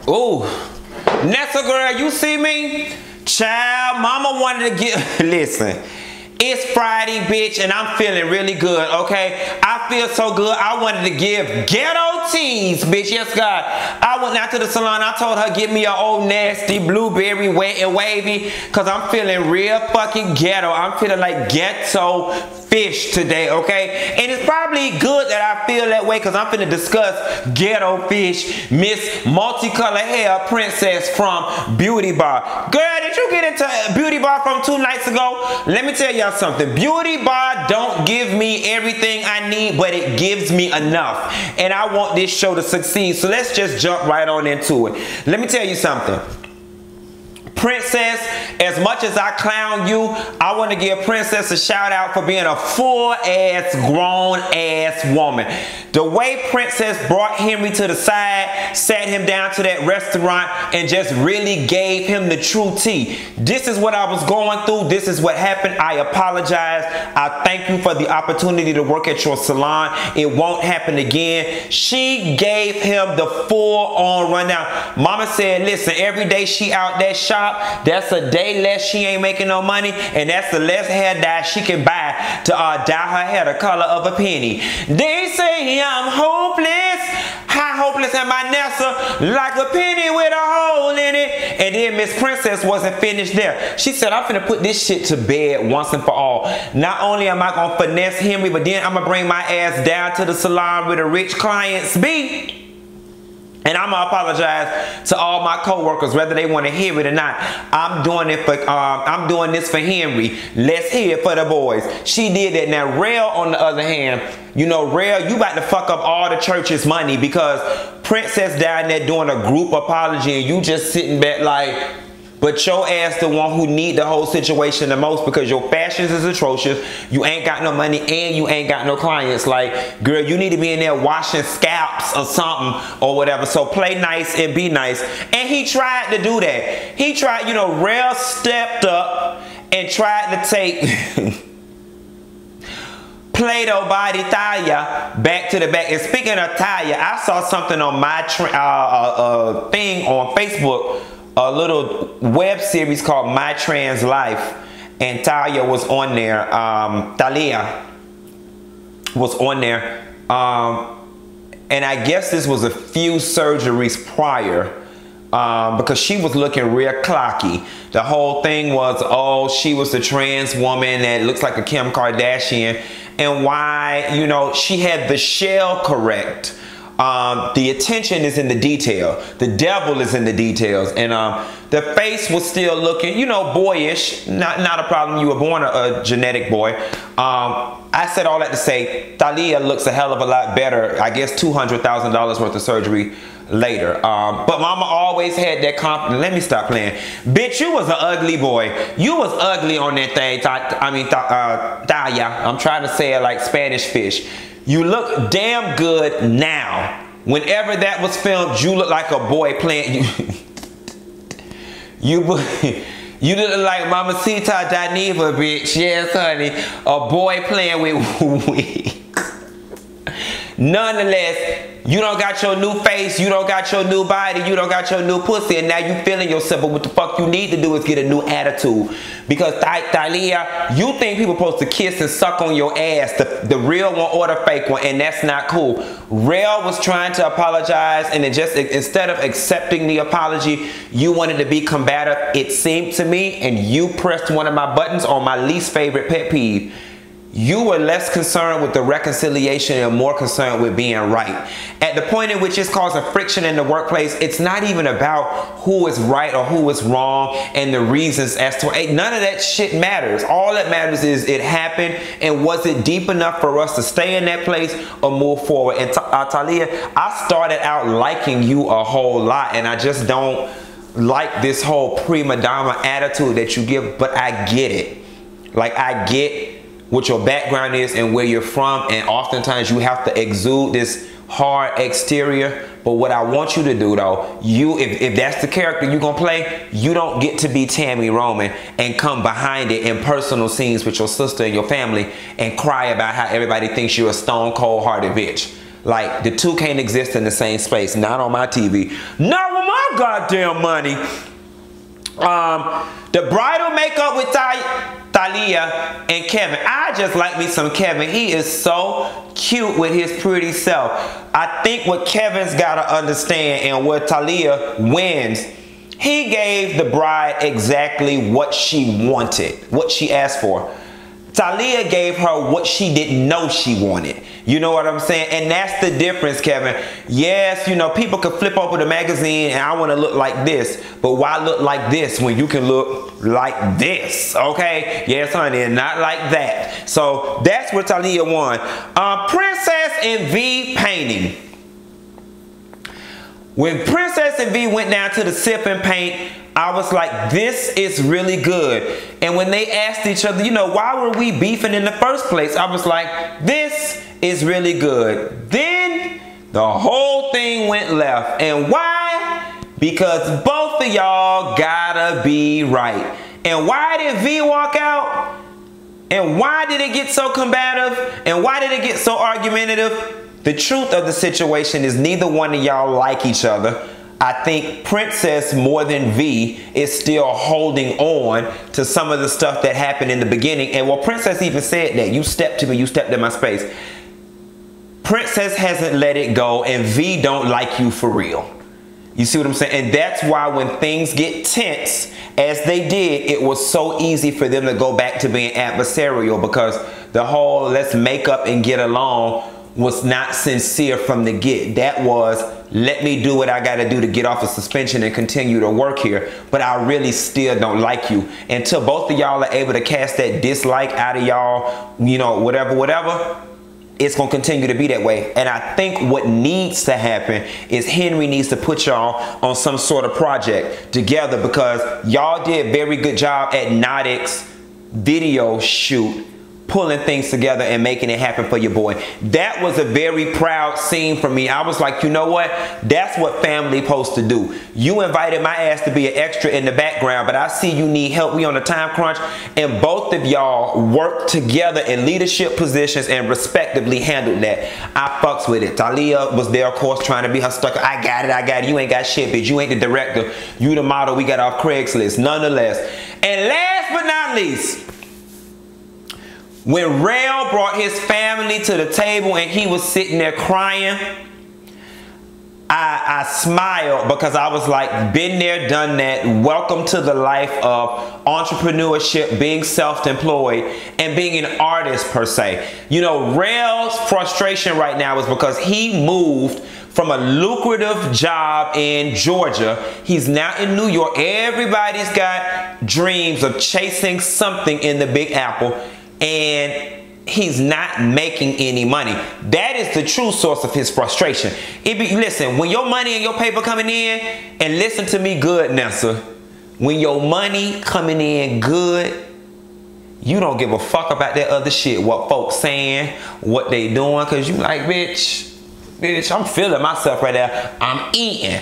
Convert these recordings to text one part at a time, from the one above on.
Ooh, Nessa girl, you see me? Child, mama wanted to get, listen, it's Friday, bitch, and I'm feeling really good, okay? I feel so good, I wanted to give ghetto teas, bitch, yes, God. I went out to the salon, I told her, get me an old nasty blueberry wet and wavy, because I'm feeling real fucking ghetto. I'm feeling like ghetto fish today, okay? And it's probably good that I feel that way because I'm finna discuss ghetto fish, Miss Multicolored Hair Princess from Beauty Bar. Girl, did you get into Beauty Bar from 2 nights ago? Let me tell y'all something. Beauty Bar don't give me everything I need, but it gives me enough. And I want this show to succeed, so let's just jump right on into it. Let me tell you something. Princess, as much as I clown you, I want to give Princess a shout out for being a full-ass, grown-ass woman. The way Princess brought Henry to the side, sat him down to that restaurant, and just really gave him the true tea. This is what I was going through. This is what happened. I apologize. I thank you for the opportunity to work at your salon. It won't happen again. She gave him the full-on rundown. Mama said, listen, every day she out that shop, that's a day less she ain't making no money, and that's the less hair dye she can buy to dye her hair the color of a penny. They say I'm hopeless. How hopeless am I, Nessa? Like a penny with a hole in it. And then Miss Princess wasn't finished there. She said, I'm finna put this shit to bed once and for all. Not only am I gonna finesse Henry, but then I'm gonna bring my ass down to the salon where the rich clients be. And I'm gonna apologize to all my coworkers, whether they want to hear it or not. I'm doing it for I'm doing this for Henry. Let's hear it for the boys. She did that. Now, Rail, on the other hand, you know, Rail, you about to fuck up all the church's money because Princess down there doing a group apology and you just sitting back like, but your ass the one who need the whole situation the most because your fashions is atrocious. You ain't got no money and you ain't got no clients. Like, girl, you need to be in there washing scalps or something or whatever. So play nice and be nice. And he tried to do that. He tried, you know, Rail stepped up and tried to take Play-Doh body Taya back to the back. And speaking of Taya, I saw something on my thing on Facebook, a little web series called My Trans Life, and Talia was on there. Talia was on there, and I guess this was a few surgeries prior, because she was looking real clocky. The whole thing was, oh, she was the trans woman that looks like a Kim Kardashian, and why, you know, she had the shell correct. The attention is in the detail. The devil is in the details. And the face was still looking, you know, boyish. Not a problem. You were born a genetic boy. I said all that to say, Thalia looks a hell of a lot better. I guess $200,000 worth of surgery later. But mama always had that confidence. Let me stop playing. Bitch, you was an ugly boy. You was ugly on that thing. Thalia. I'm trying to say it like Spanish fish. You look damn good now. Whenever that was filmed, you look like a boy playing. You look like Mamacita Daniva, bitch. Yes, honey. A boy playing with wigs. Nonetheless, you don't got your new face, you don't got your new body, you don't got your new pussy, and now you feeling yourself. But what the fuck you need to do is get a new attitude. Because Thalia, you think people supposed to kiss and suck on your ass, the real one or the fake one, and that's not cool. Rail was trying to apologize, and it just, instead of accepting the apology, you wanted to be combative, it seemed to me, and you pressed one of my buttons on my least favorite pet peeve. You were less concerned with the reconciliation and more concerned with being right. At the point in which it's causing friction in the workplace, it's not even about who is right or who is wrong and the reasons as to none of that shit matters. All that matters is it happened, and was it deep enough for us to stay in that place or move forward. And Talia, I started out liking you a whole lot, and I just don't like this whole prima donna attitude that you give, but I get it. Like, I get what your background is and where you're from, and oftentimes you have to exude this hard exterior. But what I want you to do though, if that's the character you're gonna play, you don't get to be Tammy Roman and come behind it in personal scenes with your sister and your family and cry about how everybody thinks you're a stone cold hearted bitch. Like, the two can't exist in the same space. Not on my TV. Not with my goddamn money. The bridal makeup with Thalia and Kevin. I just like me some Kevin. He is so cute with his pretty self. I think what Kevin's got to understand and where Thalia wins, he gave the bride exactly what she wanted, what she asked for. Thalia gave her what she didn't know she wanted. You know what I'm saying? And that's the difference, Kevin. Yes, you know, people can flip over the magazine and I want to look like this. But why look like this when you can look like this? Okay? Yes, honey, and not like that. So that's where Thalia won. Princess and V painting. When Princess and V went down to the sip and paint, I was like, this is really good. And when they asked each other, you know, why were we beefing in the first place? I was like, this is really good. Then the whole thing went left. And why? Because both of y'all gotta be right. And why did V walk out? And why did it get so combative? And why did it get so argumentative? The truth of the situation is neither one of y'all like each other. I think Princess, more than V, is still holding on to some of the stuff that happened in the beginning. And well, Princess even said that. You stepped to me, you stepped in my space. Princess hasn't let it go, and V don't like you for real. You see what I'm saying? And that's why when things get tense, as they did, it was so easy for them to go back to being adversarial, because the whole let's make up and get along was not sincere from the get. That was, let me do what I gotta do to get off of suspension and continue to work here, but I really still don't like you. Until both of y'all are able to cast that dislike out of y'all, you know, whatever, it's gonna continue to be that way. And I think what needs to happen is Henry needs to put y'all on some sort of project together, because y'all did a very good job at Nodic's video shoot, pulling things together and making it happen for your boy. That was a very proud scene for me. I was like, you know what? That's what family supposed to do. You invited my ass to be an extra in the background, but I see you need help. We on a time crunch, and both of y'all worked together in leadership positions and respectively handled that. I fucks with it. Thalia was there, of course, trying to be her stuck. I got it. You ain't got shit, bitch. You ain't the director. You the model we got off Craigslist, nonetheless. And last but not least, when Rel brought his family to the table and he was sitting there crying, I smiled, because I was like, been there, done that. Welcome to the life of entrepreneurship, being self-employed, and being an artist per se. You know, Rel's frustration right now is because he moved from a lucrative job in Georgia. He's now in New York. Everybody's got dreams of chasing something in the Big Apple, and he's not making any money. That is the true source of his frustration. Listen, when your money and your paper coming in, and listen to me good, Nessa, when your money coming in good, you don't give a fuck about that other shit, what folks saying, what they doing, because you like, bitch, I'm feeling myself right there. I'm eating.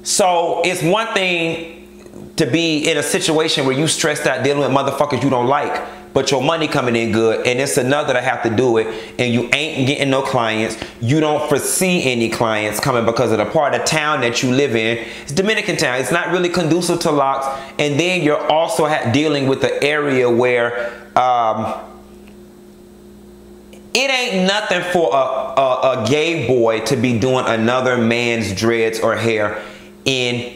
So it's one thing to be in a situation where you stressed out dealing with motherfuckers you don't like, but your money coming in good, and it's another to have to do it, and you ain't getting no clients. You don't foresee any clients coming because of the part of town that you live in. It's Dominican town. It's not really conducive to locks, and then you're also dealing with the area where it ain't nothing for a gay boy to be doing another man's dreads or hair in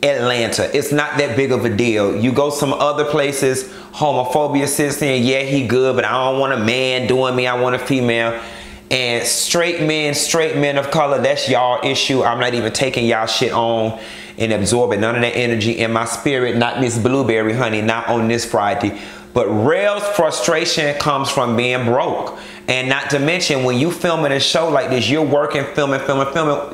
Atlanta. It's not that big of a deal. You go some other places, homophobia sits in, yeah, he good, but I don't want a man doing me, I want a female. And straight men of color, that's y'all issue. I'm not even taking y'all shit on and absorbing none of that energy in my spirit. Not Miss Blueberry, honey, not on this Friday. But Rel's frustration comes from being broke. And not to mention, when you filming a show like this, you're working, filming.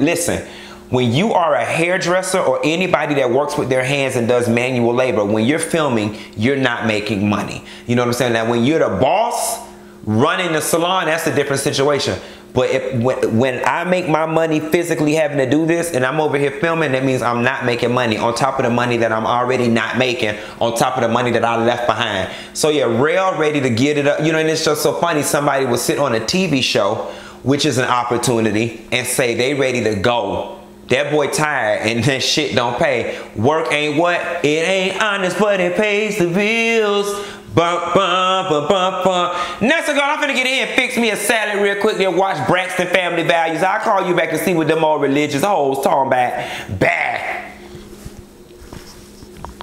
Listen, when you are a hairdresser or anybody that works with their hands and does manual labor, when you're filming, you're not making money. You know what I'm saying? Now, when you're the boss running the salon, that's a different situation. But when I make my money physically having to do this and I'm over here filming, that means I'm not making money on top of the money that I'm already not making, on top of the money that I left behind. So yeah, Rel ready to get it up. You know, and it's just so funny. Somebody would sit on a TV show which is an opportunity, and say they ready to go. That boy tired and that shit don't pay. Work ain't what? It ain't honest, but it pays the bills. Bum, bum, bum, bum, bum. Next girl, I'm finna get in and fix me a salad real quick and watch Braxton Family Values. I'll call you back to see what them old religious hoes talking about. Bad.